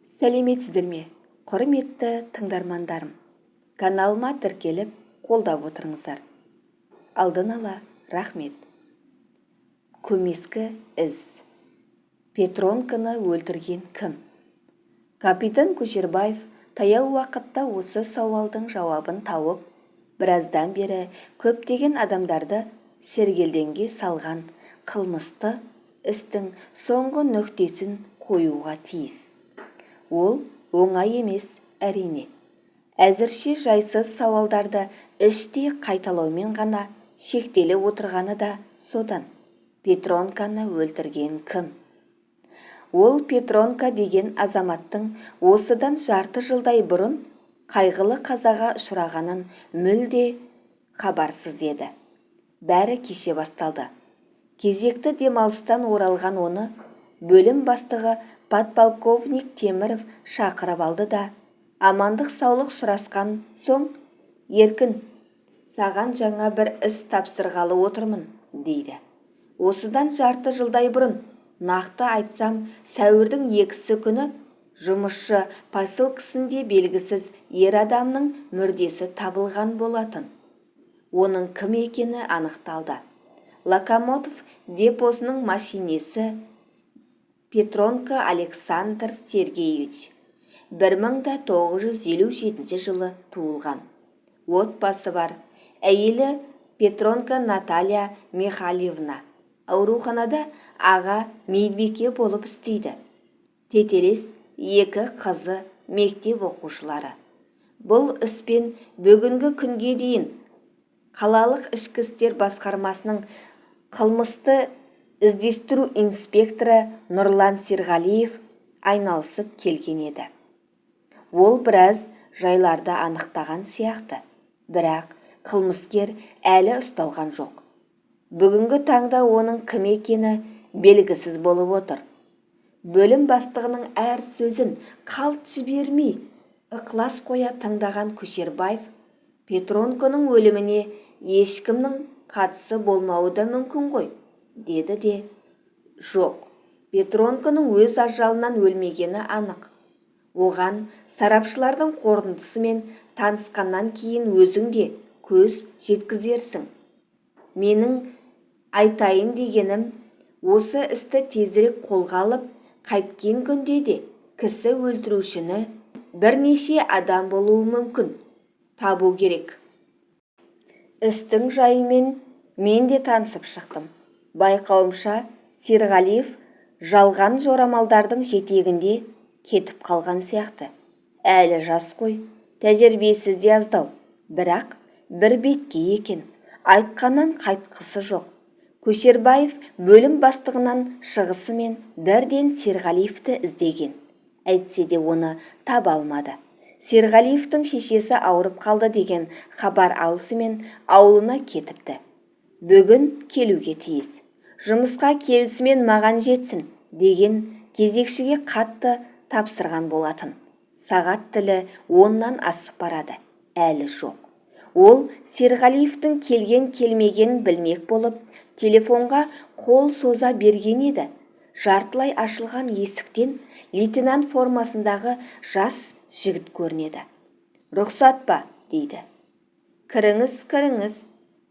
Сәлеметсіздер ме, құрметті тыңдармандарым. Каналыма тіркеліп, қолдап отырыңыздар. Алдын ала рахмет. Көмескі із. Петронканы өлтірген кім? Капитан Көшербаев таяу уақытта осы сауалдың жауабын тауып, біраздан бері көптеген адамдарды сергелдеңге салған қылмысты істің соңғы нүктесін қоюға тиіс. Ол оңай емес, әрине. Әзірше жайсыз сауалдарды іштей қайталаумен ғана шектеліп отырғаны да содан. Петронканы өлтірген кім? Ол Петронка деген азаматтың осыдан жарты жылдай бұрын қайғылы қазаға ұшырағанын мүлде хабарсыз еді. Бәрі кеше басталды. Кезекті демалыстан оралған оны бөлім бастығы подполковник Теміров шақырып алды да, амандық саулық сұрасқан соң, «Еркін, саған жаңа бір іс тапсырғалы отырмын», дейді. Осыдан жарты жылдай бұрын, нақты айтсам, сәуірдің 2 күні жұмысшы поселкесінде белгісіз ер адамның мүрдесі табылған болатын. Оның кім екені анықталды. Локомотив депосының машинесі Петронка Александр Сергеевич 1957 жылы туылған. Отбасы бар. Әйелі Петронка Наталья Михайловна ауруханада аға медбике болып істейді. Тетелес 2 қызы мектеп оқушылары. Бұл іспен бүгінгі күнге дейін қалалық ішкі істер басқармасының қылмысты іздестіру инспекторы Нұрлан Серғалиев айналысып келген еді. Ол біраз жайларды анықтаған сияқты, бірақ қылмыскер әлі ұсталған жоқ. Бүгінгі таңда оның кім екені белгісіз болып отыр. Бөлім бастығының әр сөзін қалт жібермей, ықылас қоя тыңдаған Көшербаев, Петронканың өліміне ешкімнің қатысы болмауы да мүмкін ғой, деді де, жоқ, Петронканың өз ажалынан өлмегені анық. Оған сарапшылардың қорытындысымен танысқаннан кейін өзің де көз жеткізерсің. Менің айтайын дегенім, осы істі тезірек қолға алып, қайткен күнде де кісі өлтірушіні бірнеше адам болуы мүмкін. Табу керек. Істің жайымен мен де танысып шықтым. Байқауымша, Серғалиев жалған жорамалдардың жетегінде кетіп қалған сияқты. Әлі жас қой, тәжірибесіз де аздау, бірақ бір бетке екен. Айтқаннан қайтқысы жоқ. Көшербаев бөлім бастығынан шығысымен бірден Серғалиевті іздеген. Әйтсе де оны таба алмады. Серғалиевтің шешесі ауырып қалды деген хабар алысымен ауылына кетіпті. Бүгін келуге тиіс. Жұмысқа келісімен маған жетсін деген кезекшіге қатты тапсырған болатын. Сағат тілі 10-нан асып барады. Әлі жоқ. Ол Серғалиевтің келген-келмеген білмек болып, телефонға қол соза берген еді. Жартылай ашылған есіктен лейтенант формасындағы жас жігіт көрінеді. «Рұқсат па?» дейді. «Кіріңіз, кіріңіз».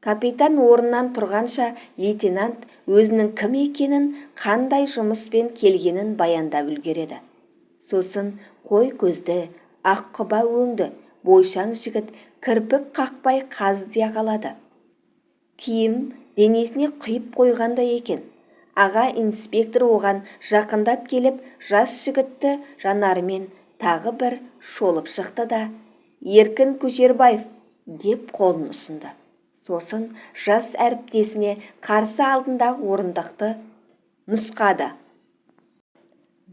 Капитан орнынан тұрғанша лейтенант өзінің кім екенін, қандай жұмыспен келгенін баяндап үлгереді. Сосын қой көзді, аққұба өңді, бойшаң жігіт кірпік қақпай қаздия қалады. Киім денесіне құйып қойғандай екен. Аға инспектор оған жақындап келіп, жас жігітті жанарымен тағы бір шолып шықты да, «Еркін Көшербаев» деп қолын ұсынды. Сосын жас әріптесіне қарсы алдындағы орындықты нұсқады.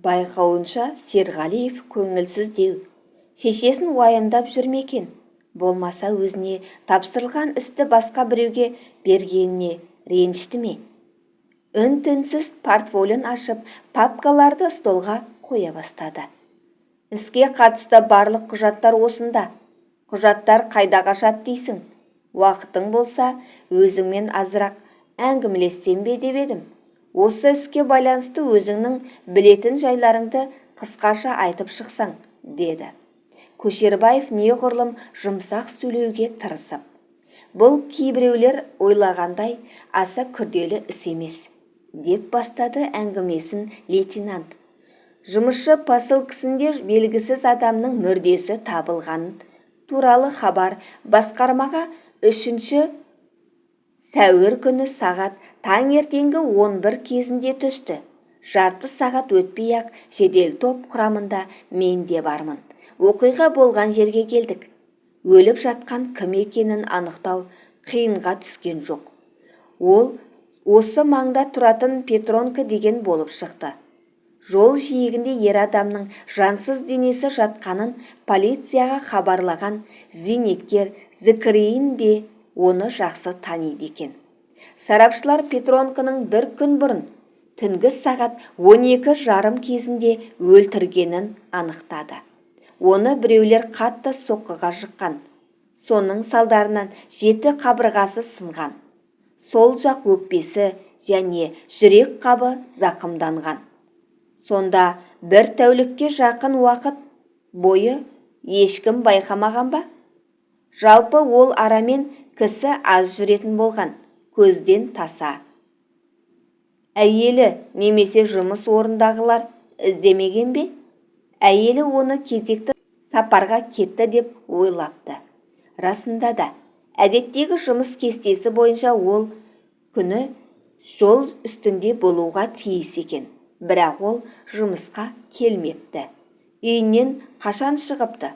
Байқауынша Серғалиев көңілсіз деу. Шешесін уайымдап жүрмекен. Болмаса өзіне тапсырылған істі басқа біреуге бергеніне ренішті ме? Үн-түнсіз портфолион ашып, папкаларды столға қоя бастады. Іске қатысты барлық құжаттар осында. Құжаттар қайда қашат дейсің? Уақытың болса, өзіңмен азырақ әңгімелессем бе деп едім. Осы іске байланысты өзіңнің білетін жайларыңды қысқаша айтып шықсаң, деді. Көшербаев неғұрлым жұмсақ сөйлеуге тырысып. Бұл кейбіреулер ойлағандай аса күрделі іс емес, деп бастады әңгімесін лейтенант. Жұмысшы посылкісінде белгісіз адамның мүрдесі табылғанын туралы хабар басқармаға 3 сәуір күні сағат таңертеңгі 11 кезінде түсті. Жарты сағат өтпей-ақ жедел топ құрамында мен де бармын. Оқиға болған жерге келдік. Өліп жатқан кім екенін анықтау қиынға түскен жоқ. Ол осы маңда тұратын Петронка деген болып шықты. Жол жиегінде ер адамның жансыз денесі жатқанын полицияға хабарлаған зейнеткер Зікірейін де оны жақсы таниды екен. Сарапшылар Петронканың бір күн бұрын түнгі сағат 12:30 кезінде өлтіргенін анықтады. Оны біреулер қатты соққыға жыққан. Соның салдарынан 7 қабырғасы сынған. Сол жақ өкпесі және жүрек қабы зақымданған. Сонда бір тәулікке жақын уақыт бойы ешкім байқамаған ба? Жалпы ол арамен кісі аз жүретін болған, көзден таса. Әйелі немесе жұмыс орындағылар іздемеген бе? Әйелі оны кезекті сапарға кетті деп ойлапты. Расында да, әдеттегі жұмыс кестесі бойынша ол күні жол үстінде болуға тиіс екен. Бірақ ол жұмысқа келмепті. Үйінен қашан шығыпты?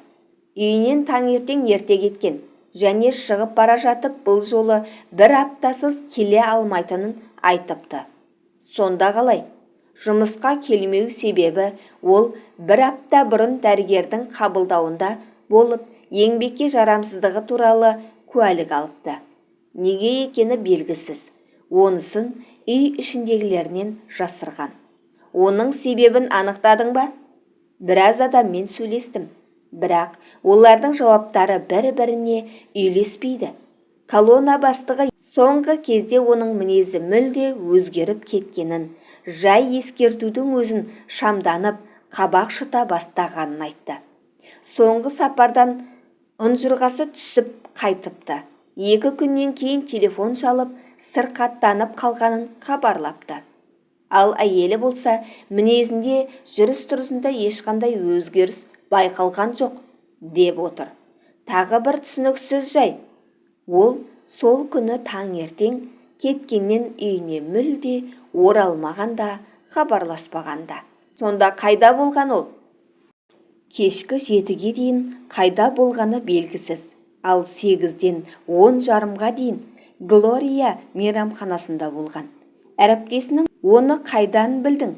Үйінен таңертең ерте кеткен және шығып бара жатып бұл жолы 1 аптасыз келе алмайтынын айтыпты. Сонда қалай? Жұмысқа келмеу себебі ол 1 апта бұрын дәрігердің қабылдауында болып, еңбекке жарамсыздығы туралы куәлік алыпты. Неге екені белгісіз. Онысын үй ішіндегілерінен жасырған. Оның себебін анықтадың ба? Біраз адаммен сөйлестім. Бірақ олардың жауаптары бір-біріне үйлеспейді. Колонна бастығы соңғы кезде оның мінезі мүлде өзгеріп кеткенін, жай ескертудің өзін шамданып, қабақ шыта бастағанын айтты. Соңғы сапардан ұнжырғасы түсіп қайтыпты. 2 күннен кейін телефон шалып, сырқаттанып қалғанын хабарлапты. Ал әйелі болса, мінезінде, жүріс-тұрысында ешқандай өзгеріс байқалған жоқ, деп отыр. Тағы бір түсініксіз жай. Ол сол күні таңертең кеткеннен үйіне мүлде оралмағанда, хабарласпағанда. Сонда қайда болған ол? Кешкі 7-ге дейін қайда болғаны белгісіз. Ал 8-ден 10:30-ға дейін Глория мейрамханасында болған. Әріптесінің оны қайдан білдің?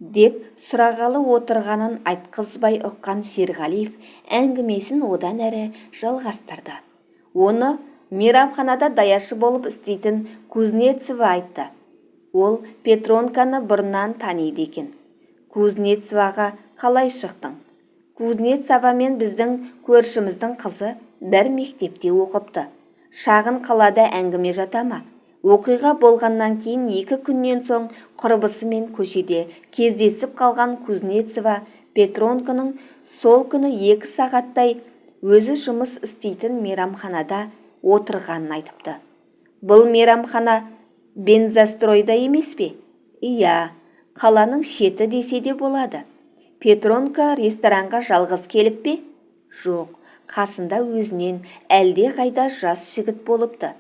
деп сұрағалы отырғанын айтқызбай ұққан Серғалиев әңгімесін одан әрі жалғастырды. Оны мейрамханада даяшы болып істейтін Кузнецова айтты. Ол Петронканы бұрыннан таниды екен. Кузнецоваға қалай шықтың? Кузнецова мен біздің көршіміздің қызы бір мектепте оқыпты. Шағын қалада әңгіме жата ма? Оқиға болғаннан кейін 2 күннен соң құрбысымен көшеде кездесіп қалған Кузнецова Петронканың сол күні 2 сағаттай өзі жұмыс істейтін мейрамханада отырғанын айтыпты. Бұл мейрамхана бензостройда емес пе? Иә, қаланың шеті десе де болады. Петронка ресторанға жалғыз келіп пе? Жоқ, қасында өзінен әлде қайда жас жігіт болыпты.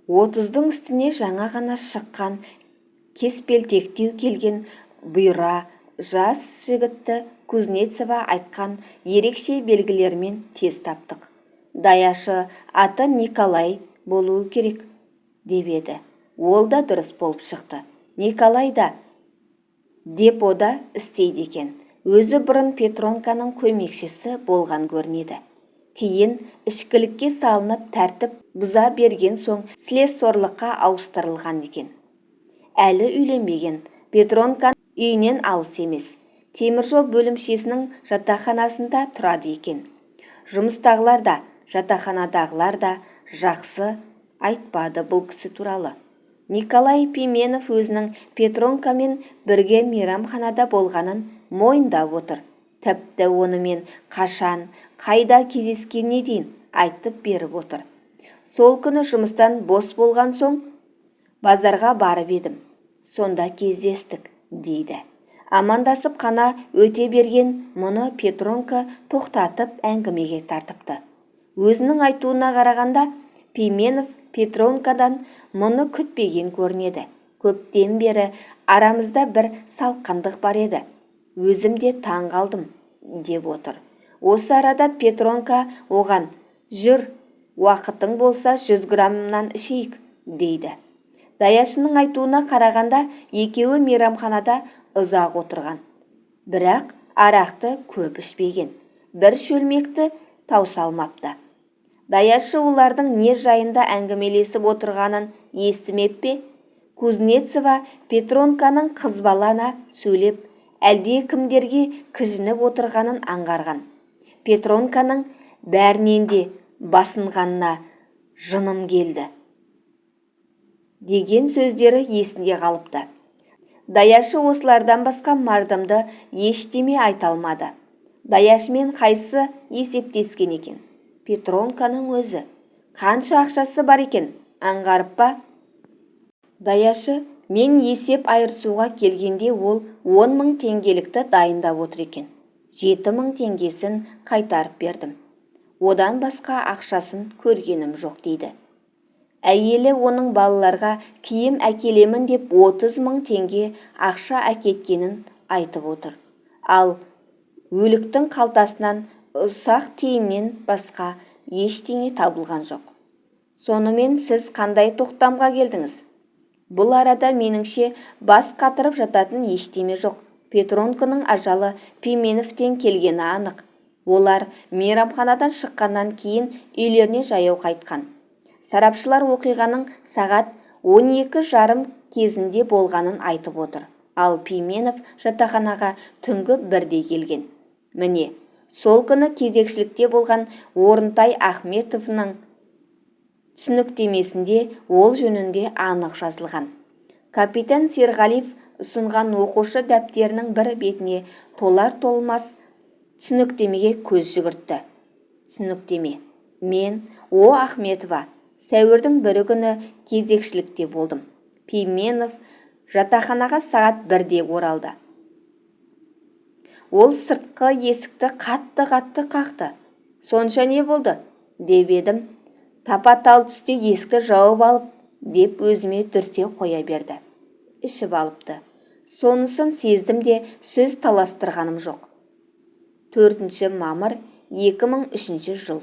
30-дың үстіне жаңа ғана шыққан, кеспелтектеу келген бұйра жас жігітті Кузнецова айтқан ерекше белгілермен тез таптық. Даяшы аты Николай болуы керек, деп еді. Ол да дұрыс болып шықты. Николай да депода істейді екен. Өзі бұрын Петронканың көмекшісі болған көрінеді. Кейін ішкілікке салынып тәртіп бұза берген соң слесорлыққа ауыстырылған екен. Әлі үйленбеген. Петронканың үйінен алыс емес. Теміржол бөлімшесінің жатақханасында тұрады екен. Жұмыстағылар да, жатақханадағылар да жақсы айтпады бұл кісі туралы. Николай Пименов өзінің Петронкамен бірге мейрамханада болғанын мойындап отыр. Тіпті онымен қашан, қайда кездескеніне дейін айтып беріп отыр. Сол күні жұмыстан бос болған соң базарға барып едім. Сонда кездестік, дейді. Амандасып қана өте берген мұны Петронка тоқтатып әңгімеге тартыпты. Өзінің айтуына қарағанда, Пименов Петронкадан мұны күтпеген көрінеді. Көптен бері арамызда бір салқындық бар еді. Өзім де таң қалдым, деп отыр. Осы арада Петронка оған: «Жүр, уақытың болса 100 граммнан ішейік», дейді. Даяшының айтуына қарағанда екеуі мейрамханада ұзақ отырған. Бірақ арақты көп ішпеген. Бір шөлмекті таусалмапты. Даяшы олардың не жайында әңгімелесіп отырғанын естімеп пе? Кузнецова Петронканың қызбалана сөйлеп, әлде кімдерге кіжініп отырғанын аңғарған. Петронканың бәрінен де басынғанына жыным келді деген сөздері есінде қалыпты. Даяшы осылардан басқа мардымды ештеме айта алмады. Даяшымен қайсы есептескен екен? Петронканың өзі. Қанша ақшасы бар екен, аңғарып па? Даяшы: «Мен есеп айырысуға келгенде ол 10 000 теңгелікті дайындап отыр екен. 7 000 теңгесін қайтарып бердім. Одан басқа ақшасын көргенім жоқ», дейді. Әйелі оның балаларға киім әкелемін деп 30 000 теңге ақша әкеткенін айтып отыр. Ал өліктің қалтасынан ұсақ тиыннен басқа ештеңе табылған жоқ. Сонымен сіз қандай тоқтамға келдіңіз? Бұл арада меніңше бас қатырып жататын ештеме жоқ. Петронканың ажалы Пименовтен келгені анық. Олар мейрамханадан шыққаннан кейін үйлеріне жаяу қайтқан. Сарапшылар оқиғаның сағат 12:30 кезінде болғанын айтып отыр. Ал Пименов жатақханаға түнгі 1-де келген. Міне, сол күні кезекшілікте болған Орынтай Ахметовның түсініктемесінде ол жөнінде анық жазылған. Капитан Серғалиев ұсынған оқушы дәптерінің бір бетіне толар-толмас түсініктемеге көз жүгіртті. Түсініктеме: «Мен, О. Ахметова, сәуірдің 1 күні кезекшілікте болдым. Пименов жатақханаға сағат 1-де оралды. Ол сыртқы есікті қатты қақты. Сонша не болды?» деп едім. Тапа-тал түсте есікті жауып алып, деп өзіме дүрсе қоя берді. Ішіп алыпты. Сонысын сездім де сөз таластырғаным жоқ. 4 мамыр 2003 жыл.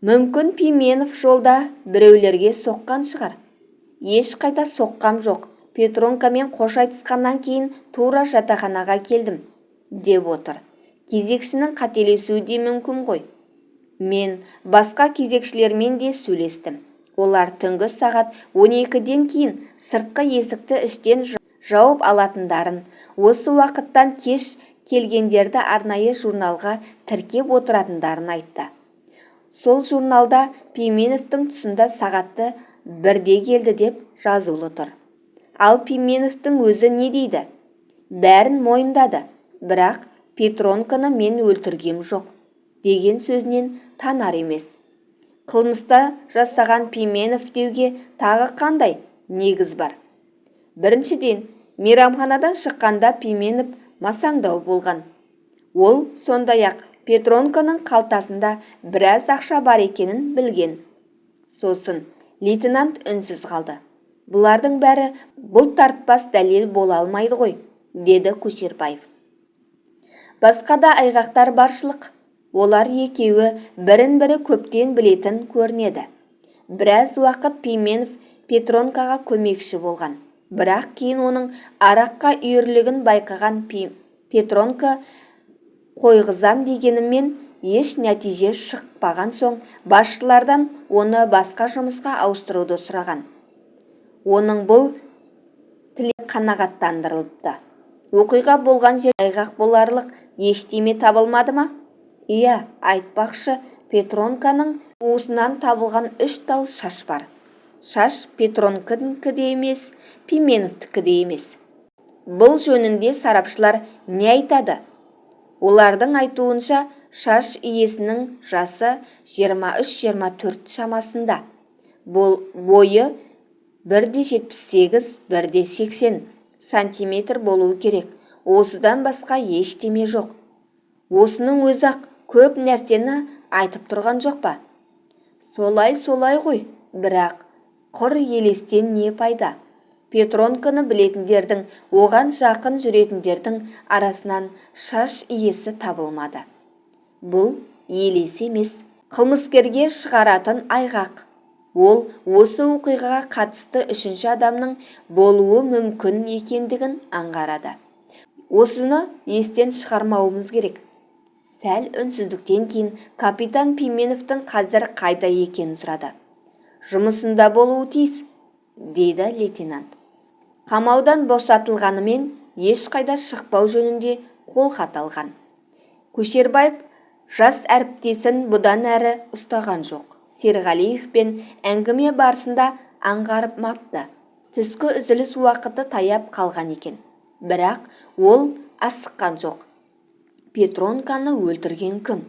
Мүмкін Пименов жолда біреулерге соққан шығар. Ешқайда соққам жоқ. Петронкамен қош айтысқаннан кейін тура жатақханаға келдім, деп отыр. Кезекшінің қателесуі де мүмкін ғой. Мен басқа кезекшілермен де сөйлестім. Олар түнгі сағат 12-ден кейін сыртқы есікті іштен жауып алатындарын, осы уақыттан кеш келгендерді арнайы журналға тіркеп отыратындарын айтты. Сол журналда Пименовтың тұсында сағатты 1-де келді деп жазулы тұр. Ал Пименовтың өзі не дейді? Бәрін мойындады, бірақ Петронканы мен өлтіргем жоқ деген сөзінен танар емес. Қылмыста жасаған Пименов деуге тағы қандай негіз бар? Біріншіден, мейрамханадан шыққанда Пименов масаңдау болған. Ол сондай-ақ Петронканың қалтасында біраз ақша бар екенін білген. Сосын лейтенант үнсіз қалды. Бұлардың бәрі бұлтартпас дәлел бола алмайды ғой, деді Көшербаев. Басқа да айғақтар баршылық. Олар екеуі бірін-бірі көптен білетін көрінеді. Біраз уақыт Пименов Петронкаға көмекші болған. Бірақ кейін оның араққа үйірлігін байқаған Петронка қойғызам дегенімен еш нәтиже шықпаған соң басшылардан оны басқа жұмысқа ауыстыруды сұраған. Оның бұл тілек қанағаттандырылыпты. Оқиға болған жер айғақ боларлық ештеме табылмады ма? Иә, айтпақшы, Петронканың уысынан табылған 3 тал шаш бар. Шаш Петронканікі де емес, Пименовтікі де емес. Бұл жөнінде сарапшылар не айтады? Олардың айтуынша шаш иесінің жасы 23-24 шамасында. Бойы 1,78-1,80 сантиметр болуы керек. Осыдан басқа ештеме жоқ. Осының өзі-ақ көп нәрсені айтып тұрған жоқ па? Солай ғой, бірақ құр елестен не пайда? Петронканы білетіндердің, оған жақын жүретіндердің арасынан шаш иесі табылмады. Бұл елес емес, қылмыскерге шығаратын айғақ. Ол осы оқиғаға қатысты үшінші адамның болуы мүмкін екендігін аңғарады. Осыны естен шығармауымыз керек. Сәл үнсіздіктен кейін капитан Пименовтың қазір қайда екенін сұрады. Жұмысында болуы тиіс, дейді лейтенант. Қамаудан босатылғанымен ешқайда шықпау жөнінде қолхат алған. Көшербаев жас әріптесін бұдан әрі ұстаған жоқ. Серғалиевпен әңгіме барысында аңғарып мапты. Түскі үзіліс уақыты таяп қалған екен. Бірақ ол асыққан жоқ. Петронканы өлтірген кім?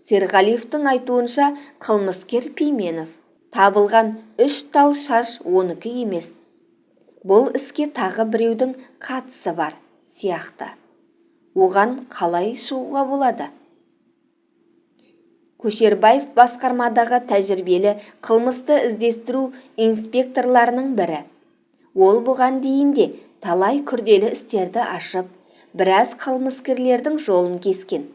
Серғалиевтің айтуынша қылмыскер Пименов. Табылған 3 тал шаш оныкі емес. Бұл іске тағы біреудің қатысы бар сияқты. Оған қалай шығуға болады? Көшербаев басқармадағы тәжірибелі қылмысты іздестіру инспекторларының бірі. Ол бұған дейін де талай күрделі істерді ашып, біраз қылмыскерлердің жолын кескен.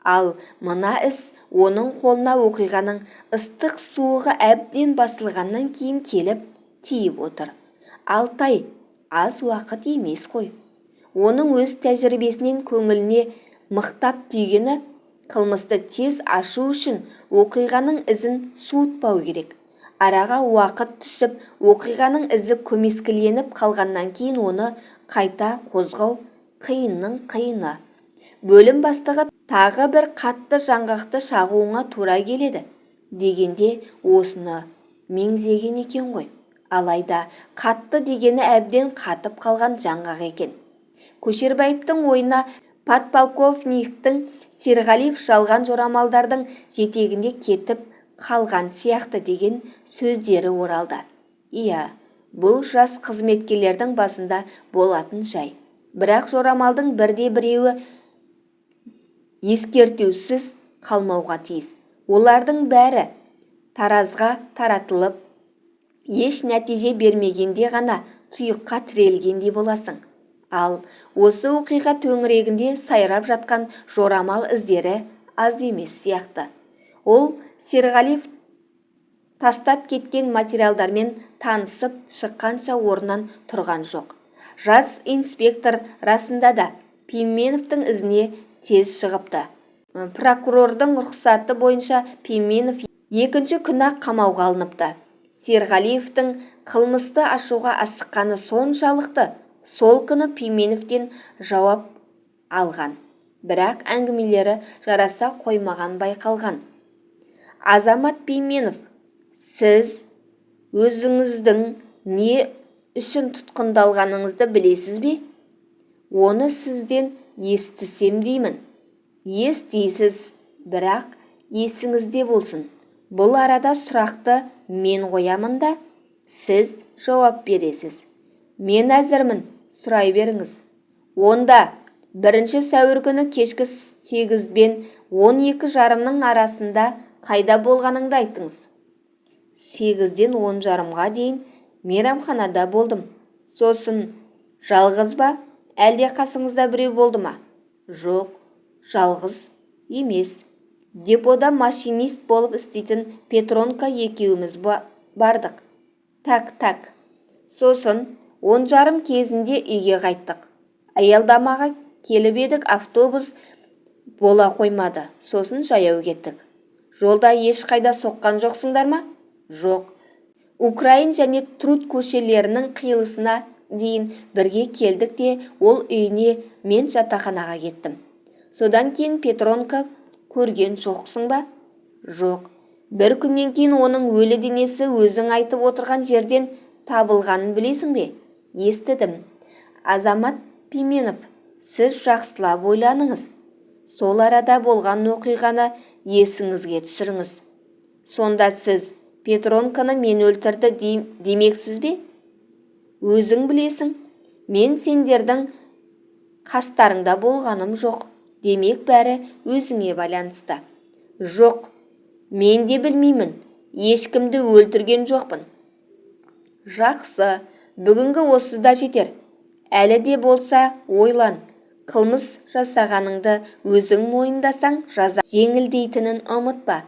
Ал мына іс оның қолына оқиғаның ыстық суығы әбден басылғаннан кейін келіп тиіп отыр. 6 ай аз уақыт емес қой. Оның өз тәжірибесінен көңіліне мықтап түйгені қылмысты тез ашу үшін оқиғаның ізін суытпау керек. Араға уақыт түсіп, оқиғаның ізі көмескіленіп қалғаннан кейін оны қайта қозғау қиынның қиыны. Бөлім бастығы тағы бір қатты жаңғақты шағуыңа тура келеді дегенде осыны меңзеген екен ғой. Алайда қатты дегені әбден қатып қалған жаңғақ екен. Көшербаевтың ойына подполковниктің Серғалиев жалған жорамалдардың жетегінде кетіп қалған сияқты деген сөздері оралды. Иә, бұл жас қызметкерлердің басында болатын жай. Бірақ жорамалдың бірде-біреуі ескертусіз қалмауға тиіс. Олардың бәрі таразға таратылып, еш нәтиже бермегенде ғана тұйыққа тірелгендей боласың. Ал осы оқиға төңірегінде сайрап жатқан жорамал іздері аз емес сияқты. Ол Серғалиев тастап кеткен материалдармен танысып шыққанша орнынан тұрған жоқ. Жас инспектор расында да Пименовтың ізіне тез шығыпты. Прокурордың рұқсаты бойынша Пименов екінші күні қамауға алыныпты. Серғалиевтің қылмысты ашуға асыққаны соншалықты, сол күні Пименовтен жауап алған. Бірақ әңгімелері жараса қоймаған байқалған. Азамат Пименов, сіз өзіңіздің не үшін тұтқындалғаныңызды білесіз бе? Оны сізден естісем деймін. Естисіз, бірақ есіңізде болсын. Бұл арада сұрақты мен қоямын да, сіз жауап бересіз. Мен әзірмін, сұрай беріңіз. Онда 1 сәуір күні кешкі 8 бен 12:30 арасында қайда болғаныңды айтыңыз. 8-ден 10:30-ға дейін мейрамханада болдым. Сосын жалғыз ба, әлде қасыңызда біреу болды ма? Жоқ, жалғыз емес. Депода машинист болып істейтін Петронка екеуміз бардық. Так. Сосын 10:30 кезінде үйге қайттық. Аялдамаға келіп едік, автобус бола қоймады. Сосын жаяу кеттік. Жолда ешқайда соққан жоқсыңдар ма? Жоқ. Украин және Труд көшелерінің қиылысына дейін бірге келдік те ол үйіне, мен жатақханаға кеттім. Содан кейін Петронка көрген жоқсың ба? Жоқ. Бір күннен кейін оның өлі денесі өзің айтып отырған жерден табылғанын білесің бе? Естідім. Азамат Пименов, сіз жақсылап ойланыңыз. Сол арада болған оқиғаны есіңізге түсіріңіз. Сонда сіз Петронканы мен өлтірді демексіз бе? Өзің білесің, мен сендердің қастарыңда болғаным жоқ. Демек бәрі өзіңе байланысты. Жоқ, мен де білмеймін. Ешкімді өлтірген жоқпын. Жақсы, бүгінгі осы да жетер. Әлі де болса ойлан. Қылмыс жасағаныңды өзің мойындасаң жаза жеңілдейтінін ұмытпа.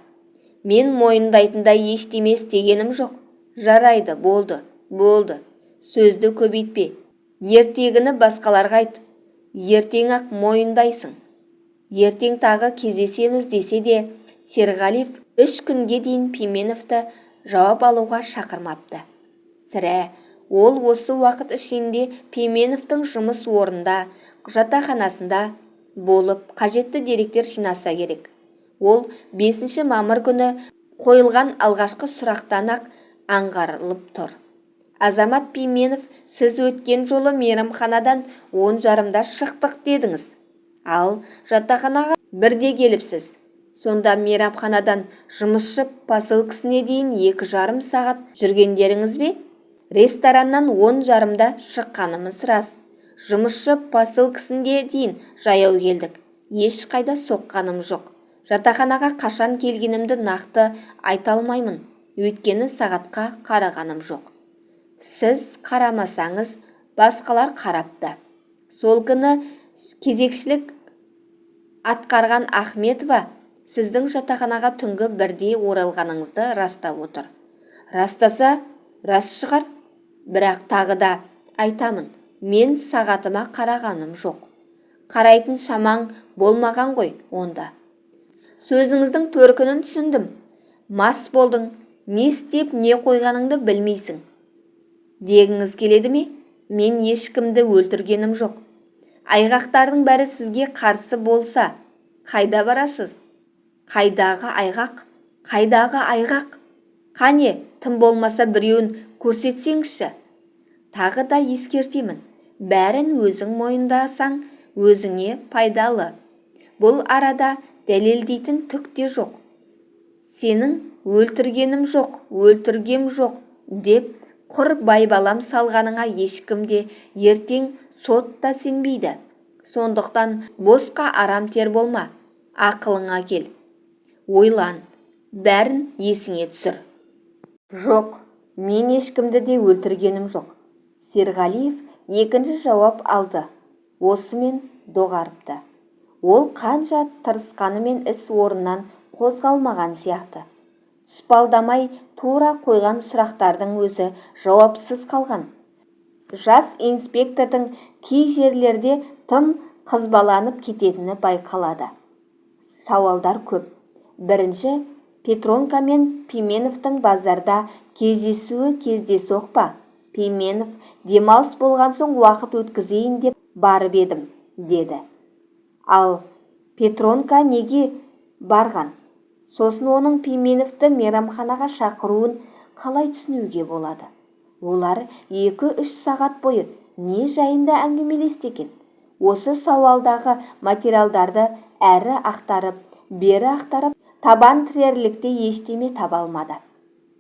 Мен мойындайтындай ештеме істегенім жоқ. Жарайды, болды. Сөзді көбейтпе. Ертегіні басқаларға айт. Ертең-ақ мойындайсың. Ертең тағы кездесеміз десе де, Серғалиев 3 күнге дейін Пименовті жауап алуға шақырмапты. Сірә, ол осы уақыт ішінде Пименовтың жұмыс орнында, жатақханасында болып қажетті деректер жинаса керек. Ол 5 мамыр күні қойылған алғашқы сұрақтан-ақ аңғарылып тұр. Азамат Пименов, сіз өткен жолы мейрамханадан 10:30-да шықтық дедіңіз. Ал жатақханаға 1-де келіпсіз. Сонда мейрамханадан жұмысшы посылкасына дейін 2,5 сағат жүргендеріңіз бе? Рестораннан 10:30-да шыққанымыз рас. Жұмысшы посылкасына дейін жаяу келдік. Ешқайда соққаным жоқ. Жатақханаға қашан келгенімді нақты айта алмаймын. Өйткені сағатқа қарағаным жоқ. Сіз қарамасаңыз, басқалар қарапты. Сол күні кезекшілік атқарған Ахметова сіздің жатақханаға түнгі 1-де оралғаныңызды растап отыр. Растаса, рас шығар. Бірақ тағы да айтамын, мен сағатыма қарағаным жоқ. Қарайтын шамаң болмаған ғой онда. Сөзіңіздің төркінін түсіндім. Мас болдың, не істеп не қойғаныңды білмейсің. Дегіңіз келеді ме? Мен ешкімді өлтіргенім жоқ. Айғақтардың бәрі сізге қарсы болса, қайда барасыз? Қайдағы айғақ? Қане, тым болмаса біреуін көрсетсеңізші. Тағы да ескертемін. Бәрін өзің мойындасаң, өзіңе пайдалы. Бұл арада дәлелдейтін түк те жоқ. Сенің өлтіргем жоқ деп құр байбалам салғаныңа ешкімде ертең сотта сенбейді. Сондықтан босқа арам тер болма. Ақылыңа кел. Ойлан. Бәрін есіңе түсір. Жоқ, мен ешкімді де өлтіргенім жоқ. Серғалиев екінші жауап алды. Осымен доғарыпты. Ол қанша тырысқанымен іс орнынан қозғалмаған сияқты. Тұспалдамай тура қойған сұрақтардың өзі жауапсыз қалған. Жас инспектордың кей жерлерде тым қызбаланып кететіні байқалады. Сауалдар көп. Бірінші, Петронка мен Пименовтың базарда кездесуі кездейсоқ па? Пименов демалыс болған соң уақыт өткізейін деп барып едім, деді. Ал Петронка неге барған? Сосын оның Пименовті мейрамханаға шақыруын қалай түсінуге болады? Олар 2-3 сағат бойы не жайында әңгімелесті екен? Осы сауалдағы материалдарды әрі ақтарып, бері ақтарып, табан тірерлікте ештеме таба алмады.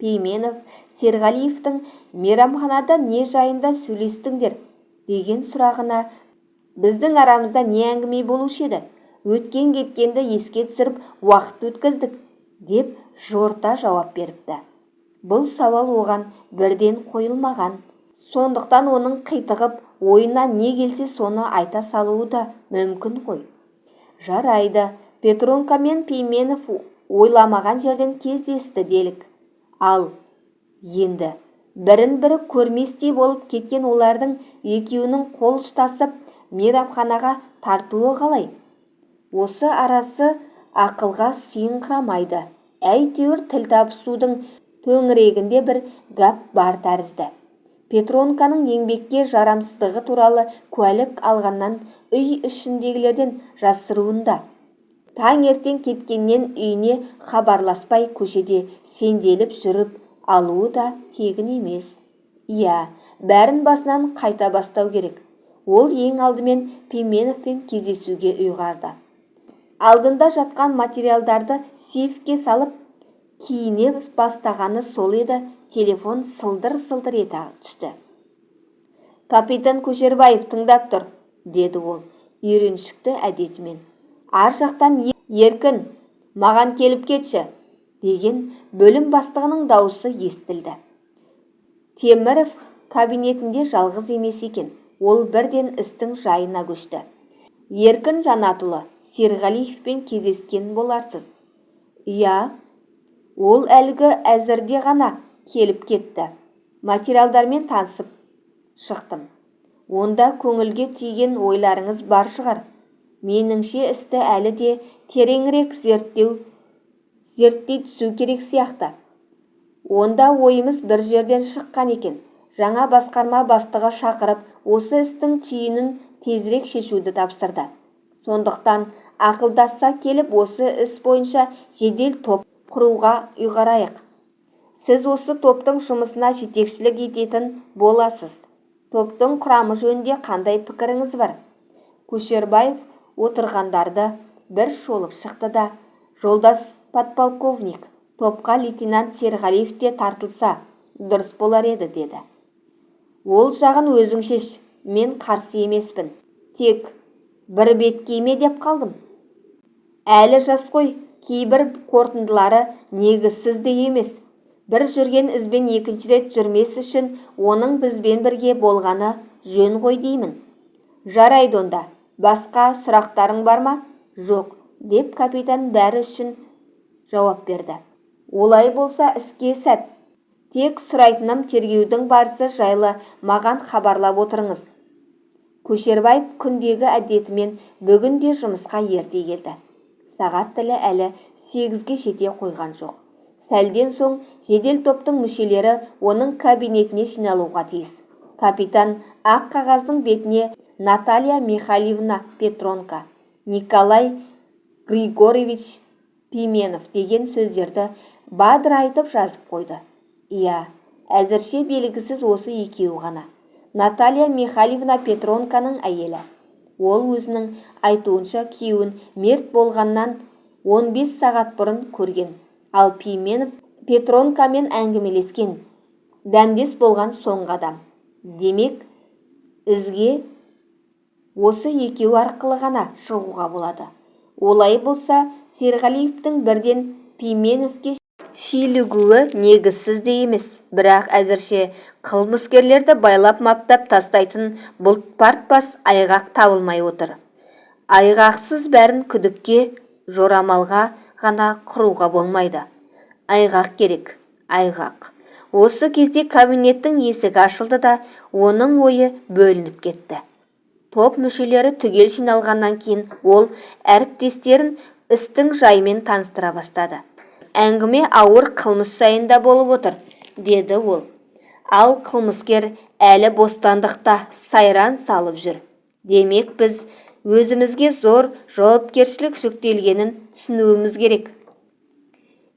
Пименов Серғалиевтің мейрамханада не жайында сөйлестіңдер деген сұрағына біздің арамызда не әңгіме болушы еді? Өткен кеткенді еске түсіріп уақыт өткіздік деп жорта жауап беріпті. Бұл сауал оған бірден қойылмаған. Сондықтан оның қитығып ойына не келсе соны айта салуы да мүмкін ғой. Жарайды, Петронка мен Пименов ойламаған жерден кездесті делік. Ал енді бірін-бірі көрместей болып кеткен олардың екеуінің қол ұстасып мейрамханаға тартуы қалай? Осы арасы ақылға сыйыңқырамайды. Әйтеуір тіл табысудың төңірегінде бір гәп бар тәрізді. Петронканың еңбекке жарамсыздығы туралы куәлік алғаннан үй ішіндегілерден жасыруында. Таңертең кеткеннен үйіне хабарласпай көшеде сенделіп жүріп алуы да тегін емес. Иә, бәрін басынан қайта бастау керек. Ол ең алдымен Пименовпен кездесуге ұйғарды. Алдында жатқан материалдарды сейфке салып киіне бастағаны сол еді, телефон сылдыр-сылдыр ете түсті. «Капитан Көшербаев тыңдап тұр», деді ол үйреншікті әдетімен. «Ар жақтан Еркін, маған келіп кетші», деген бөлім бастығының дауысы естілді. Теміров кабинетінде жалғыз емес екен. Ол бірден істің жайына көшті. «Еркін Жанатұлы, Серғалиевпен кездескен боларсыз». «Иә, ол әлгі әзірде ғана келіп кетті. Материалдармен танысып шықтым. Онда көңілге түйген ойларыңыз бар шығар. Меніңше істі әлі де тереңірек зерттей түсу керек сияқты». «Онда ойымыз бір жерден шыққан екен. Жаңа басқарма бастығы шақырып, осы істің түйінін тезірек шешуді тапсырды. Сондықтан ақылдаса келіп осы іс бойынша жедел топ құруға ұйғарайық. Сіз осы топтың жұмысына жетекшілік ететін боласыз. Топтың құрамы жөнінде қандай пікіріңіз бар?» Көшербаев отырғандарды бір шолып шықты да: «Жолдас подполковник, топқа лейтенант Серғалиев те тартылса дұрыс болар еді», деді. «Ол жағын өзің шеш, мен қарсы емеспін. Тек бір беткейме деп қалдым. Әлі жас қой, кейбір қорытындылары негізсіз де емес. Бір жүрген ізбен екінші рет жүрмес үшін оның бізбен бірге болғаны жөн ғой деймін». «Жарайды онда. Басқа сұрақтарың бар ма?» «Жоқ», деп капитан бәрі үшін жауап берді. «Олай болса іске сәт. Тек сұрайтыным тергеудің барысы жайлы маған хабарлап отырыңыз». Көшербаев күндегі әдетімен бүгін де жұмысқа ерте келді. Сағат тілі әлі 8-ге жете қойған жоқ. Сәлден соң жедел топтың мүшелері оның кабинетіне жиналуға тиіс. Капитан ақ қағаздың бетіне Наталья Михайловна Петронка, Николай Григорьевич Пименов деген сөздерді бадырайтып жазып қойды. Иә, әзірше белгісіз осы екеуі ғана. Наталья Михайловна Петронканың әйелі. Ол өзінің айтуынша күйеуін мерт болғаннан 15 сағат бұрын көрген. Ал Пименов Петронкамен әңгімелескен, дәмдес болған соңғы адам. Демек, ізге осы екеуі арқылы ғана шығуға болады. Олай болса, Серғалиевтің бірден Пименовке шилігуі негізсіз де емес. Бірақ әзірше қылмыскерлерді байлап-маптап тастайтын бұлтпартпас айғақ табылмай отыр. Айғақсыз бәрін күдікке, жорамалға ғана құруға болмайды. Айғақ керек, айғақ. Осы кезде кабинеттің есігі ашылды да оның ойы бөлініп кетті. Топ мүшелері түгел жиналғаннан кейін ол әріптестерін істің жайымен таныстыра бастады. «Әңгіме ауыр қылмыс жайында болып отыр», деді ол. «Ал қылмыскер әлі бостандықта сайран салып жүр. Демек біз өзімізге зор жауапкершілік жүктелгенін түсінуіміз керек.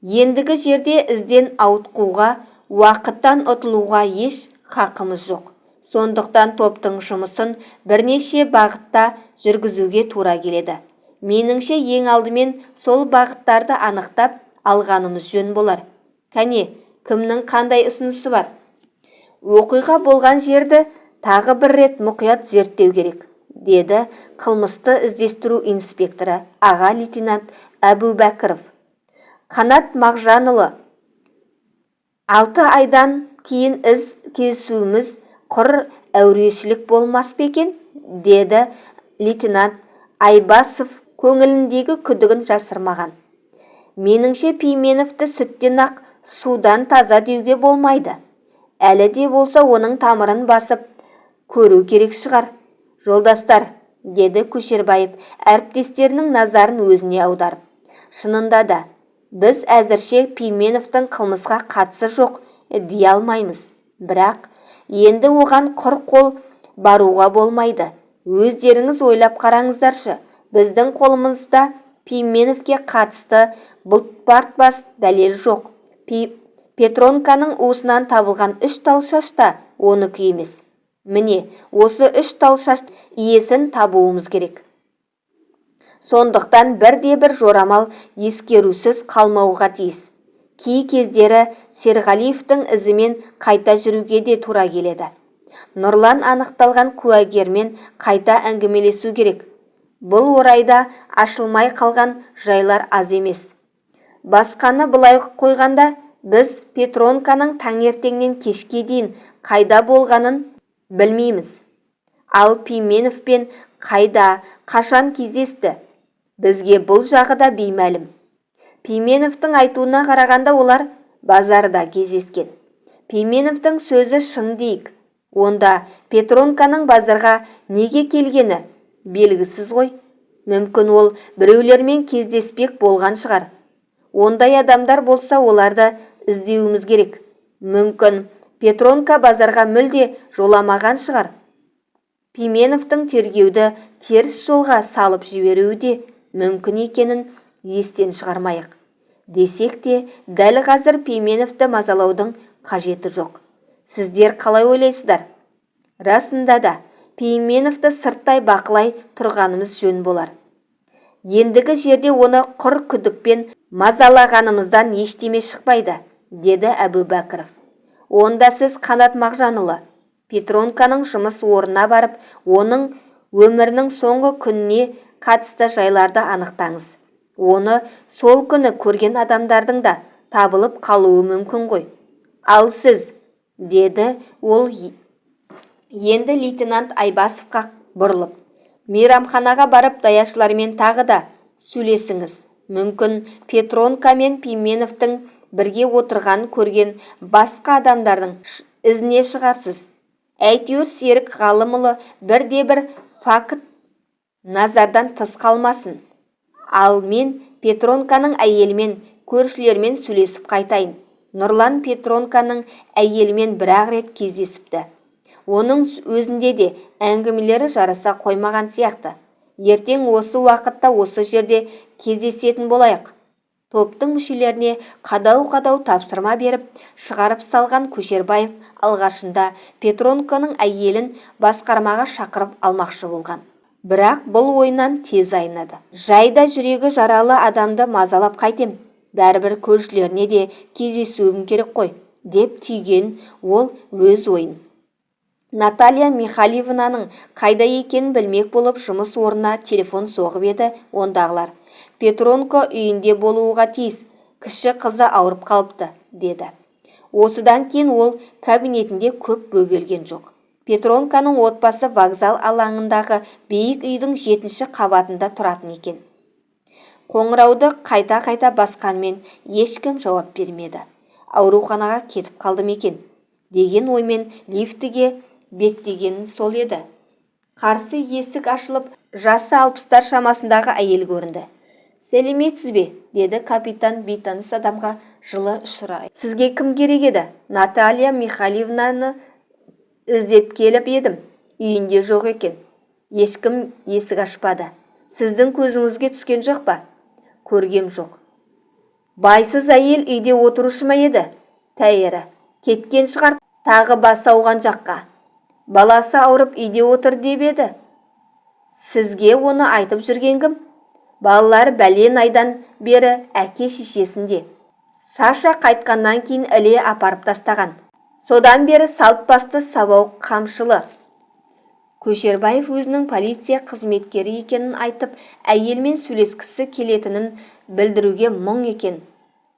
Ендігі жерде ізден ауытқуға, уақыттан ұтылуға еш хақымыз жоқ. Сондықтан топтың жұмысын бірнеше бағытта жүргізуге тура келеді. Меніңше ең алдымен сол бағыттарды анықтап алғанымыз жөн болар. Кәне, кімнің қандай ұсынысы бар?» «Оқиға болған жерді тағы бір рет мұқият зерттеу керек», деді қылмысты іздестіру инспекторы аға лейтенант Әбубәкіров. «Қанат Мағжанұлы, 6 айдан кейін із кесуіміз құр әурешілік болмас па екен?» деді лейтенант Айбасов көңіліндегі күдігін жасырмаған. «Меніңше Пименовті сүттен ақ судан таза деуге болмайды. Әлі де болса оның тамырын басып көру керек шығар. Жолдастар», деді Көшербаев әріптестерінің назарын өзіне аударып. «Шынында да, біз әзірше Пименовтың қылмысқа қатысы жоқ дей алмаймыз. Бірақ енді оған құр қол баруға болмайды. Өздеріңіз ойлап қараңыздаршы, біздің қолымызда Пименовке қатысты бұлтпартпас дәлел жоқ. Петронканың уысынан табылған 3 тал шаш та оныкі емес. Міне, осы 3 тал шаш иесін табуымыз керек. Сондықтан бірде-бір жорамал ескерусіз қалмауға тиіс. Кей кездері Серғалиевтің ізімен қайта жүруге де тура келеді. Нұрлан анықталған куәгермен қайта әңгімелесу керек. Бұл орайда ашылмай қалған жайлар аз емес. Басқаны былай қойғанда, біз Петронканың таңертеңнен кешке дейін қайда болғанын білмейміз. Ал Пименовпен қайда, қашан кездесті? Бізге бұл жағы да беймәлім. Пименовтың айтуына қарағанда олар базарда кездескен. Пименовтың сөзі шын дейік. Онда Петронканың базарға неге келгені белгісіз ғой. Мүмкін ол біреулермен кездеспек болған шығар. Ондай адамдар болса, оларды іздеуіміз керек. Мүмкін Петронка базарға мүлде жоламаған шығар. Пименовтың тергеуді теріс жолға салып жіберуі де мүмкін екенін естен шығармайық. Десек те, дәл қазір Пименовті мазалаудың қажеті жоқ. Сіздер қалай ойлайсыздар? Расында да, Пименовті сырттай бақылай тұрғанымыз жөн болар. Ендігі жерде оны құр күдікпен мазалағанымыздан ештеме шықпайды, деді Әбубәкіров. Онда сіз Қанат Мағжанұлы, Петронканың жұмыс орнына барып, оның өмірінің соңғы күніне қатысты жайларды анықтаңыз. Оны сол күні көрген адамдардың да табылып қалуы мүмкін ғой. Ал сіз, деді ол енді лейтенант Айбасовқа бұрылып, мейрамханаға барып даяшылармен тағы да сөйлесіңіз. Мүмкін Петронка мен Пименовтің бірге отырған көрген басқа адамдардың ізіне шығарсыз. Әйтеуір Серік Ғалымұлы бірде-бір факт назардан тыс қалмасын. Ал мен Петронканың әйелімен, көршілермен сөйлесіп қайтайын. Нұрлан Петронканың әйелімен бір-ақ рет кездесіпті. Оның өзінде де әңгімелері жараса қоймаған сияқты. Ертең осы уақытта осы жерде кездесетін болайық. Топтың мүшелеріне қадау-қадау тапсырма беріп, шығарып салған Көшербаев алғашында Петронканың әйелін басқармаға шақырып алмақшы болған. Бірақ бұл ойынан тез айнады. Жайда жүрегі жаралы адамды мазалап қайтем. Бәрібір көршілеріне де кездесуім керек қой, деп түйген ол өз ойын. Наталья Михайловнаның қайда екенін білмек болып жұмыс орнына телефон соғып еді. Ондағылар: Петронка үйінде болуға тиіс, кіші қызы ауырып қалыпты, деді. Осыдан кейін ол кабинетінде көп бөгелген жоқ. Петронканың отбасы вокзал алаңындағы биік үйдің 7-ші қабатында тұратын екен. Қоңырауды қайта-қайта басқанмен ешкім жауап бермеді. Ауруханаға кетіп қалдым екен, деген оймен лифтіге беттеген сол еді. Қарсы есік ашылып, жасы 60-тар шамасындағы әйел көрінді. Сәлеметсіз бе? Деді капитан бейтаныс адамға жылы ұшырай. Сізге кім керек еді? Наталья Михайловнаны іздеп келіп едім. Үйінде жоқ екен. Ешкім есік ашпады. Сіздің көзіңізге түскен жоқ па? Көргем жоқ. Байсыз әйел үйде отырушы ма еді? Тәйірі, кеткен шығар, тағы бас ауған жаққа. Баласы ауырып үйде отыр деп еді. Сізге оны айтып жүрген кім? Балалар бәлен айдан бері әке шешесінде. Саша қайтқаннан кейін іле апарып тастаған. Содан бері салт басты сабау қамшылы. Көшербаев өзінің полиция қызметкері екенін айтып, әйелмен сөйлескісі келетінін білдіруге мұң екен.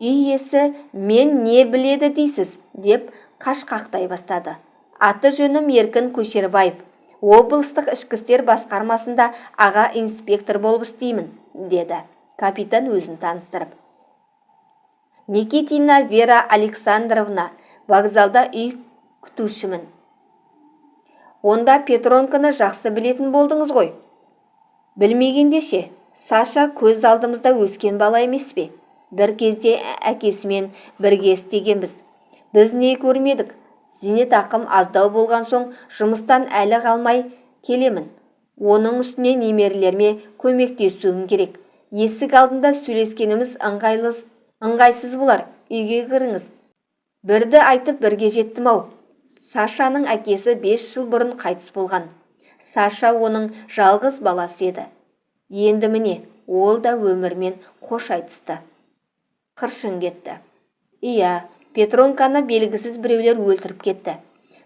Үй иесі мен не біледі дейсіз, деп қашқақтай бастады. Аты жөнім Еркін Көшербаев. Облыстық ішкі істер басқармасында аға инспектор болып істеймін, деді капитан өзін таныстырып. Никитина Вера Александровна, вокзалда үй күтушімін. Онда Петронканы жақсы білетін болдыңыз ғой. Білмегенде ше, Саша көз алдымызда өскен бала емес пе? Бір кезде әкесімен бірге істегенбіз. Біз не көрмедік? Зейнетақым аздау болған соң жұмыстан әлі қалмай келемін. Оның үстіне немерелеріме көмектесуім керек. Есік алдында сөйлескеніміз ыңғайсыз болар. Үйге кіріңіз. Бірді айтып бірге жеттім ау. Сашаның әкесі 5 жыл бұрын қайтыс болған. Саша оның жалғыз баласы еді. Енді міне, ол да өмірмен қош айтысты. Қыршын кетті. Иә, Петронканы белгісіз біреулер өлтіріп кетті.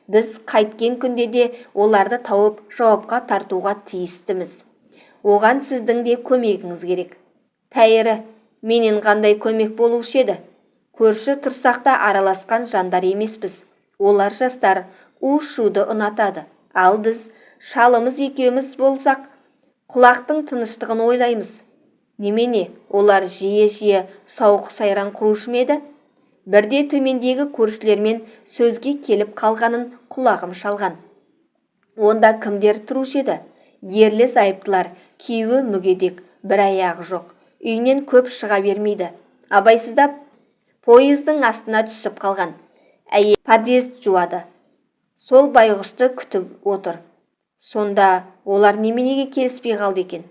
Біз қайткен күнде де оларды тауып жауапқа тартуға тиістіміз. Оған сіздің де көмегіңіз керек. Тәйірі, менен қандай көмек болушы еді? Көрші тұрсақта араласқан жандар емеспіз. Олар жастар у-шуды ұнатады. Ал біз, шалымыз екеуміз болсақ, құлақтың тыныштығын ойлаймыз. Немене, олар жиі-жиі сауық сайран құрушы ма еді? Бірде төмендегі көршілермен сөзге келіп қалғанын құлағым шалған. Онда кімдер тұрушы еді? Ерлі зайыптылар, күйеуі мүгедек, бір аяғы жоқ. Үйінен көп шыға бермейді. Абайсыздап, пойыздың астына түсіп қалған. Әйел подъезд жуады. Сол байғұсты күтіп отыр. Сонда олар неменеге келіспей қалды екен?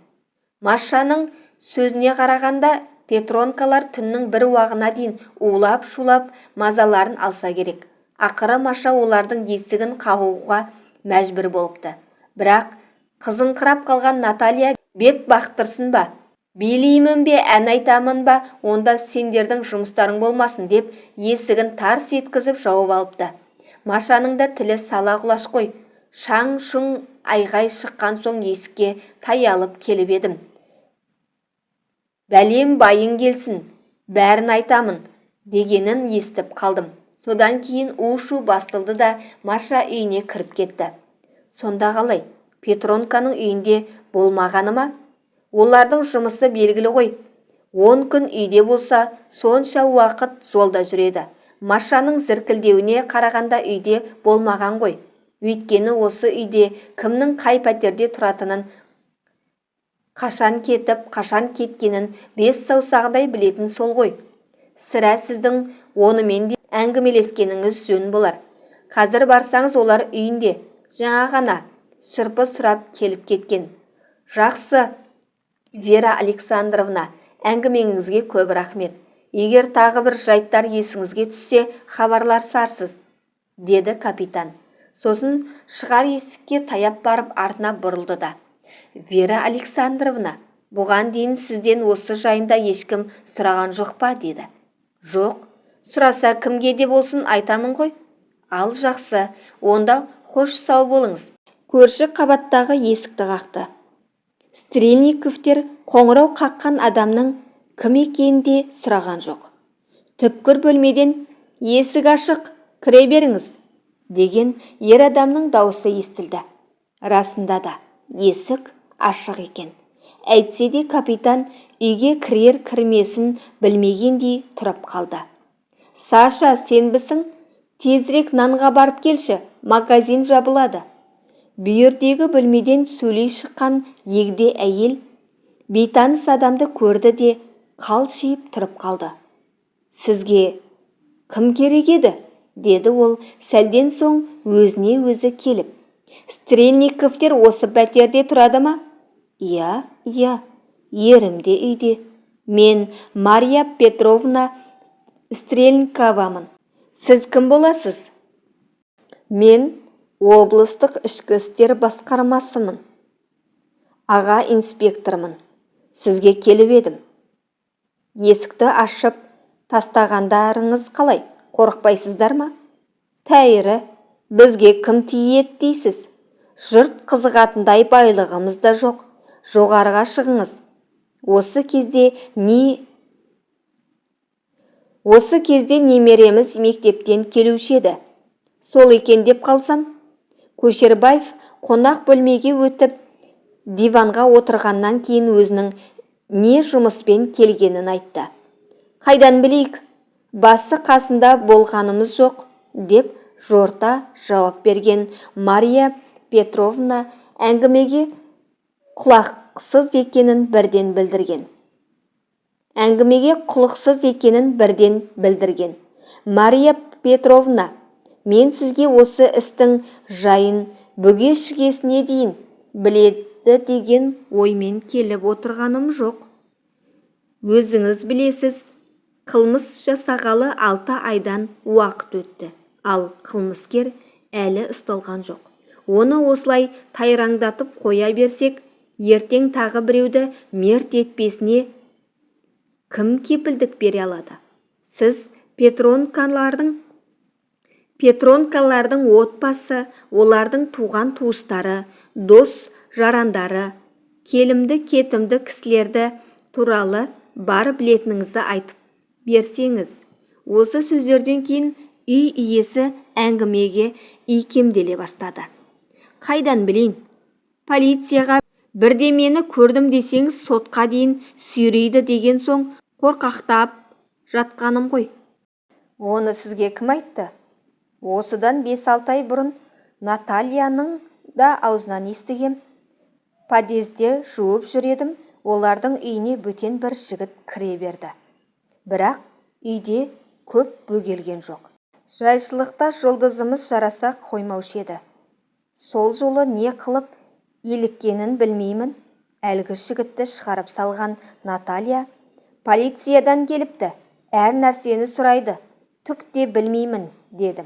Машаның сөзіне қарағанда, Петронкалар түннің бір уағына дейін улап-шулап мазаларын алса керек. Ақыры Маша олардың есігін қағуға мәжбүр болыпты. Бірақ қызыңқырап қалған Наталья бет бақтырсын ба, билеймін бе, ән айтамын ба, онда сендердің жұмыстарың болмасын деп есігін тарс еткізіп жауып алыпты. Машаның да тілі сала құлаш қой. Шаң-шұң айғай шыққан соң есікке таялып келіп едім. Бәлем байың келсін, бәрін айтамын дегенін естіп қалдым. Содан кейін у-шу бастылды да Маша үйіне кіріп кетті. Сонда қалай? Петронканың үйінде болмағаны ма? Олардың жұмысы белгілі ғой. 10 күн үйде болса, сонша уақыт жолда жүреді. Машаның зіркілдеуіне қарағанда үйде болмаған ғой. Өйткені осы үйде кімнің қай пәтерде тұратынын, қашан кетіп, қашан кеткенін 5 саусағындай білетін сол ғой. Сірә сіздің онымен де әңгімелескеніңіз жөн болар. Қазір барсаңыз олар үйінде, жаңа ғана шырпы сұрап келіп кеткен. Жақсы, Вера Александровна, әңгімеңізге көп рахмет. Егер тағы бір жайттар есіңізге түссе, хабарласарсыз, деді капитан. Сосын шығар есікке таяп барып артына бұрылды да. Вера Александровна, бұған дейін сізден осы жайында ешкім сұраған жоқ па, деді. Жоқ, сұраса кімге де болсын айтамын ғой. Ал жақсы, онда қош сау болыңыз. Көрші қабаттағы есікті қақты. Стрельниковтер қоңырау қаққан адамның кім екенін де сұраған жоқ. Түпкір бөлмеден есік ашық, кіре беріңіз, деген ер адамның дауысы естілді. Расында да есік ашық екен. Әйтсе де капитан үйге кірер-кірмесін білмегендей тұрып қалды. Саша, сенбісің? Тезірек нанға барып келші, магазин жабылады. Бүйірдегі бөлмеден сөйлей шыққан егде әйел бейтаныс адамды көрді де қалшиып тұрып қалды. Сізге кім керек еді? Деді ол сәлден соң өзіне өзі келіп. Стрельниковтер осы пәтерде тұрады ма? Иә, ерім де үйде. Мен Мария Петровна Стрельниковамын. Сіз кім боласыз? Мен облыстық ішкі істер басқармасымын. Аға инспектормын. Сізге келіп едім. Есікті ашып тастағандарыңыз қалай? Қорықпайсыздар ма? Тәйірі, бізге кім тиеді дейсіз? Жұрт қызығатындай байлығымыз да жоқ. Жоғарыға шығыңыз. Осы кезде немереміз мектептен келуші еді. Сол екен деп қалсам. Көшербаев қонақ бөлмеге өтіп, диванға отырғаннан кейін өзінің не жұмыспен келгенін айтты. Қайдан білейік? Басы қасында болғанымыз жоқ, деп жорта жауап берген Мария Петровна әңгімеге құлықсыз екенін білдірген. Мария Петровна, мен сізге осы істің жайын бүге-шігесіне дейін біледі деген оймен келіп отырғаным жоқ. Өзіңіз білесіз, қылмыс жасағалы 6 айдан уақыт өтті. Ал қылмыскер әлі ұсталған жоқ. Оны осылай тайраңдатып қоя берсек, ертең тағы біреуді мерт етпесіне кім кепілдік бере алады? Сіз Петронкалардың отбасы, олардың туған туыстары, дос жарандары, келімді-кетімді кісілерді туралы бар білетініңізді айтып берсеңіз. Осы сөздерден кейін үй иесі әңгімеге икемделе бастады. Қайдан білейін? Полицияға бірдемені көрдім десеңіз, сотқа дейін сүйрейді деген соң қорқақтап жатқаным ғой. Оны сізге кім айтты? Осыдан 5-6 ай бұрын Натальяның да аузынан естігем. Подъезде жуып жүредім, олардың үйіне бөтен бір жігіт кіре берді. Бірақ үйде көп бөгелген жоқ. Жайшылықта жұлдызымыз жараса қоймаушы еді. Сол жолы не қылып еліккенін білмеймін. Әлгі жігітті шығарып салған Наталья полициядан келіпті. Әр нәрсені сұрайды. Түк те білмеймін, деді.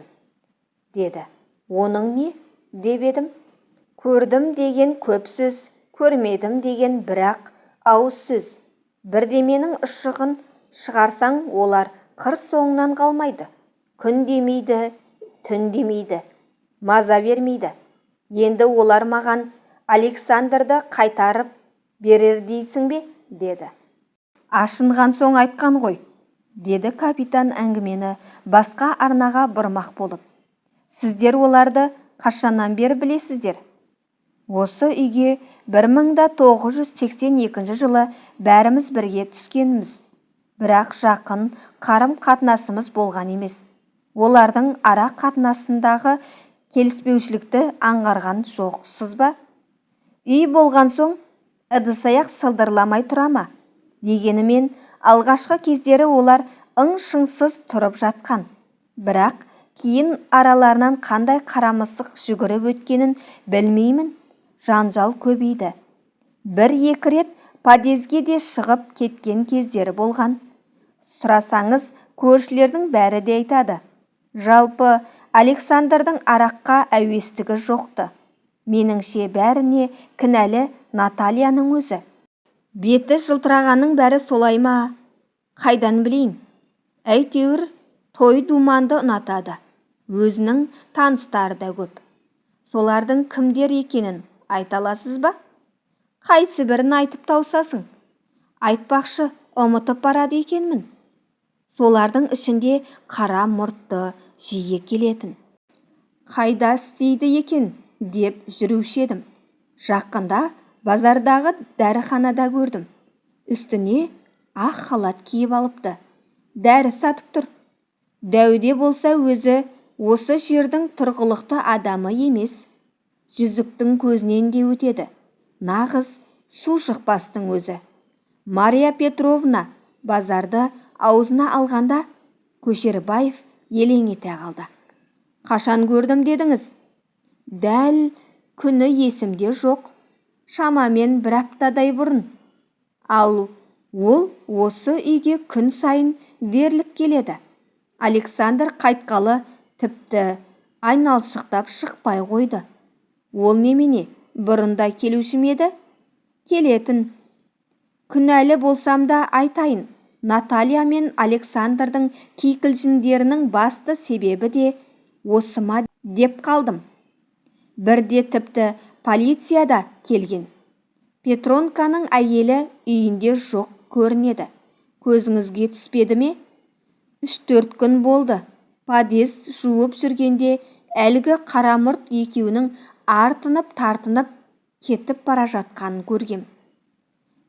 Оның не? Деп едім. Көрдім деген көп сөз, көрмедім деген бірақ ауыз сөз. Бірдеменің ұшығын шығарсаң, олар қыр соңынан қалмайды. Күн демейді, түн демейді, маза бермейді. Енді олар маған Александрды қайтарып берер дейсің бе? Деді. Ашынған соң айтқан ғой, деді капитан әңгімені басқа арнаға бұрмақ болып. Сіздер оларды қашаннан бері білесіздер? Осы үйге 1982 жылы бәріміз бірге түскеніміз. Бірақ жақын қарым қатынасымыз болған емес. Олардың ара қатынасындағы келіспеушілікті аңғарған жоқсыз ба? Үй болған соң ыдыс-аяқ сылдырламай тұра ма? Дегенімен алғашқы кездері олар ың-шыңсыз тұрып жатқан. Бірақ кейін араларынан қандай қарамысық жүгіріп өткенін білмеймін. Жанжал көбейді. 1-2 рет подъезге де шығып кеткен кездері болған. Сұрасаңыз, көршілердің бәрі де айтады. Жалпы Александрдың араққа әуестігі жоқты. Меніңше бәріне кінәлі Натальяның өзі. Беті жылтырағанның бәрі солай ма? Қайдан білейін? Әйтеуір той-думанды ұнатады. Өзінің таныстары да көп. Солардың кімдер екенін айта аласыз ба? Қайсы бірін айтып таусасың? Айтпақшы, ұмытып барады екенмін. Солардың ішінде қара мұртты жиі келетін. Қайда істейді екен деп жүруші едім. Жақында базардағы дәріханада көрдім. Үстіне ақ халат киіп алыпты. Дәрі сатып тұр. Дәуде болса өзі осы жердің тұрғылықты адамы емес. Жүзіктің көзінен де өтеді. Нағыз су шықпастың өзі. Мария Петровна базарды аузына алғанда Көшербаев елең ете қалды. Қашан көрдім дедіңіз? Дәл күні есімде жоқ. Шамамен 1 аптадай бұрын. Ал ол осы үйге күн сайын дерлік келеді. Александр қайтқалы тіпті айналшықтап шықпай қойды. Ол немене, бұрында келуші ме еді? Келетін. Күнәлі болсам да айтайын. Наталья мен Александрдың кикілжіңдерінің басты себебі де осы ма деп қалдым. Бірде тіпті полицияда келген. Петронканың әйелі үйінде жоқ көрінеді. Көзіңізге түспеді ме? 3-4 күн болды. Подъезд жуып жүргенде әлгі қарамұрт екеуінің артынып-тартынып кетіп бара жатқанын көргем.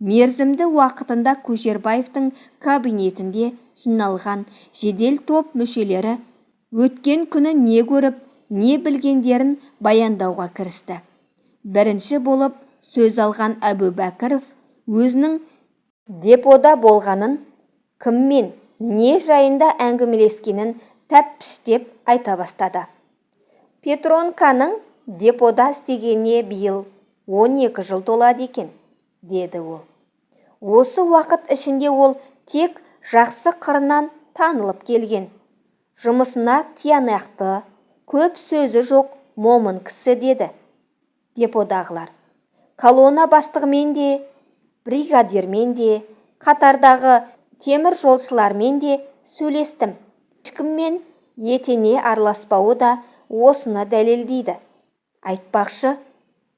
Мерзімді уақытында Көшербаевтың кабинетінде жиналған жедел топ мүшелері өткен күні не көріп, не білгендерін баяндауға кірісті. Бірінші болып сөз алған Әбубәкіров өзінің депода болғанын, кіммен, не жайында әңгімелескенін тәппіштеп айта бастады. Петронканың депода істегеніне биыл 12 жыл толады екен, деді ол. Осы уақыт ішінде ол тек жақсы қырынан танылып келген. Жұмысына тиянақты, Көп сөзі жоқ момын кісі деді деподағылар. Колонна бастығымен де, бригадирмен де, қатардағы темір жолшылармен де сөйлестім. Ешкіммен етене араласпауы да осыны дәлелдейді. Айтпақшы,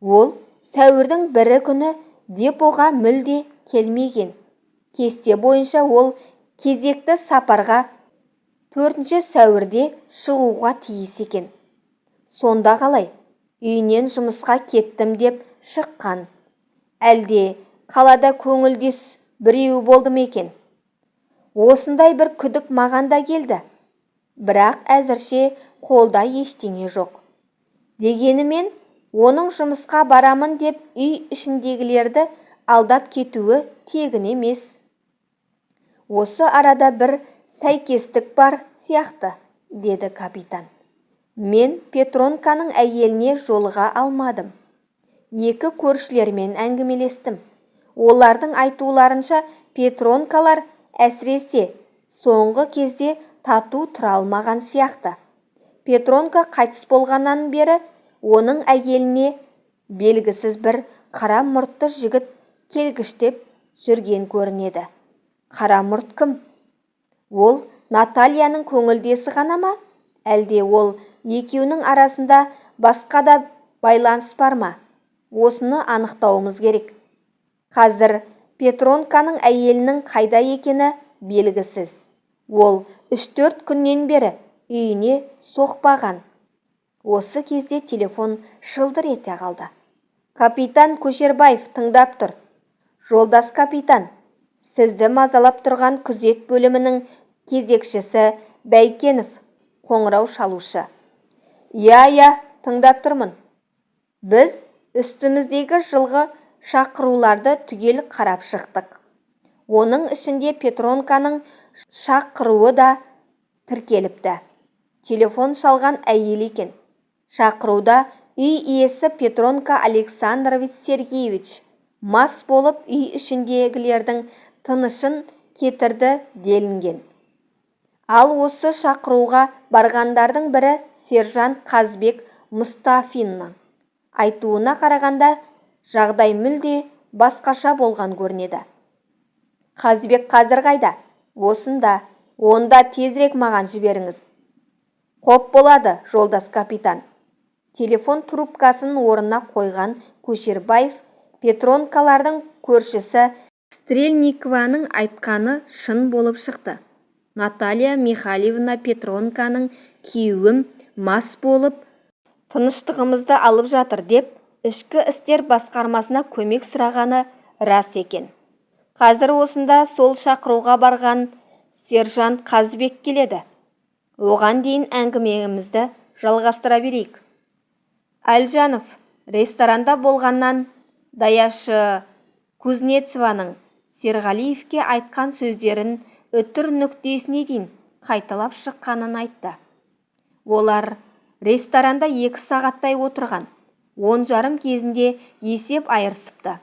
ол сәуірдің 1 күні депоға мүлде келмеген. Кесте бойынша ол кезекті сапарға 4 сәуірде шығуға тиіс екен. Сонда қалай? Үйінен жұмысқа кеттім деп шыққан. Әлде қалада көңілдес біреу болды ма екен? Осындай бір күдік маған да келді. Бірақ әзірше қолда ештеңе жоқ. Дегенімен, оның жұмысқа барамын деп үй ішіндегілерді алдап кетуі тегін емес. Осы арада бір сәйкестік бар сияқты, деді капитан. Мен Петронканың әйеліне жолыға алмадым. 2 көршілермен әңгімелестім. Олардың айтуларынша Петронкалар әсіресе соңғы кезде тату тұра алмаған сияқты. Петронка қайтыс болғаннан бері оның әйеліне белгісіз бір қара мұртты жігіт келгіштеп жүрген көрінеді. Қара мұрт кім? Ол Натальяның көңілдесі ғана ма? Әлде ол екеуінің арасында басқа да байланыс бар ма? Осыны анықтауымыз керек. Қазір Петронканың әйелінің қайда екені белгісіз. Ол 3-4 күннен бері үйіне соқпаған. Осы кезде телефон шылдыр ете қалды. Капитан Көшербаев тыңдап тұр. Жолдас капитан, сізді мазалап тұрған күзет бөлімінің кезекшісі Бәйкенов, қоңырау шалушы. Я, тыңдап тұрмын. Біз үстіміздегі жылғы шақыруларды түгел қарап шықтық. Оның ішінде Петронканың шақыруы да тіркеліпті. Телефон шалған әйел екен. Шақыруда үй иесі Петронка Александрович Сергеевич мас болып үй ішіндегілердің тынышын кетірді делінген. Ал осы шақыруға барғандардың бірі сержант Қазбек Мұстафиннің айтуына қарағанда жағдай мүлде басқаша болған көрінеді. Қазбек қазір қайда? Осында. Онда тезірек маған жіберіңіз. Қоп болады, жолдас капитан. Телефон трубкасын орнына қойған Көшербаев Петронкалардың көршісі Стрельникованың айтқаны шын болып шықты. Наталья Михайловна Петронканың күйеуім мас болып тыныштығымызды алып жатыр деп ішкі істер басқармасына көмек сұрағаны рас екен. Қазір осында сол шақыруға барған сержант Қазбек келеді. Оған дейін әңгімемізді жалғастыра берейік. Әлжанов ресторанда болғаннан даяшы Кузнецованың Серғалиевке айтқан сөздерін үтір нүктесіне дейін қайталап шыққанын айтты. Олар ресторанда 2 сағаттай отырған. 10:30 кезінде есеп айырысыпты.